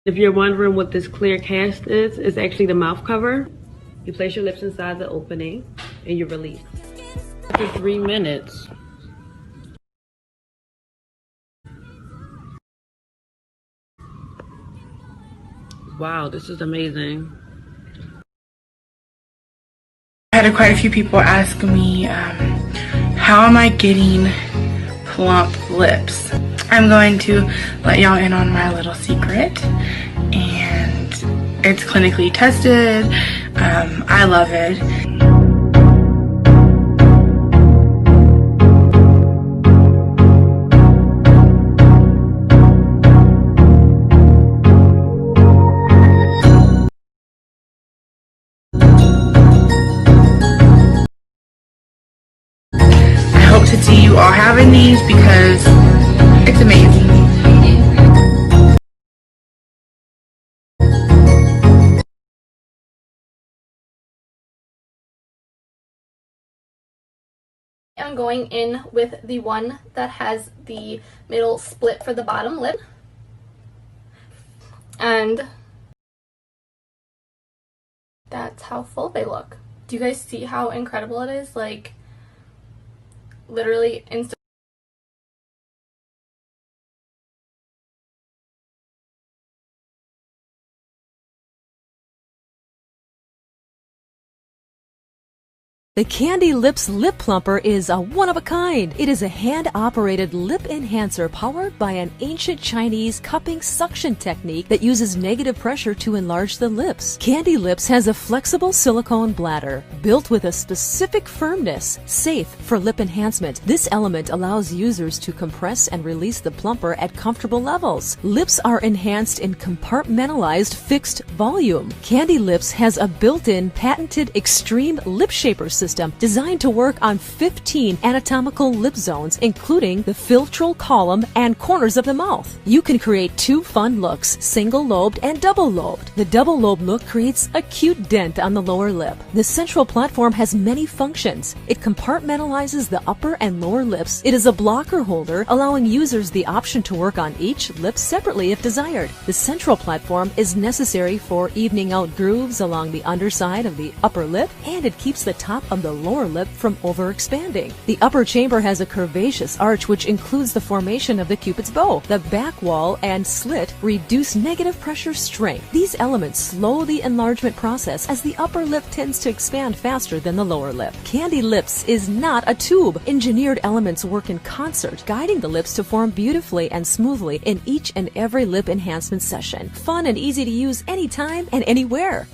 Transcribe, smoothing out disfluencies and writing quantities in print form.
If you're wondering what this clear cast is, it's actually the mouth cover. You place your lips inside the opening and you release. After 3 minutes. Wow, this is amazing. I had quite a few people ask me, how am I getting plump lips? I'm going to let y'all in on my little secret, and it's clinically tested. I love it. To see you all having these because it's amazing. I'm going in with the one that has the middle split for the bottom lip, and that's how full they look. Do you guys see how incredible it is? Like, literally instant. The CandyLipz Lip Plumper is a one-of-a-kind. It is a hand-operated lip enhancer powered by an ancient Chinese cupping suction technique that uses negative pressure to enlarge the lips. CandyLipz has a flexible silicone bladder built with a specific firmness, safe for lip enhancement. This element allows users to compress and release the plumper at comfortable levels. Lips are enhanced in compartmentalized fixed volume. CandyLipz has a built-in patented extreme lip shaper system designed to work on 15 anatomical lip zones, including the philtral column and corners of the mouth. You can create 2 fun looks, single-lobed and double-lobed. The double-lobed look creates a cute dent on the lower lip. The central platform has many functions. It compartmentalizes the upper and lower lips. It is a blocker holder, allowing users the option to work on each lip separately if desired. The central platform is necessary for evening out grooves along the underside of the upper lip, and it keeps the top of the lower lip from overexpanding. The upper chamber has a curvaceous arch which includes the formation of the Cupid's bow. The back wall and slit reduce negative pressure strength. These elements slow the enlargement process as the upper lip tends to expand faster than the lower lip. CandyLipz is not a tube. Engineered elements work in concert, guiding the lips to form beautifully and smoothly in each and every lip enhancement session. Fun and easy to use anytime and anywhere.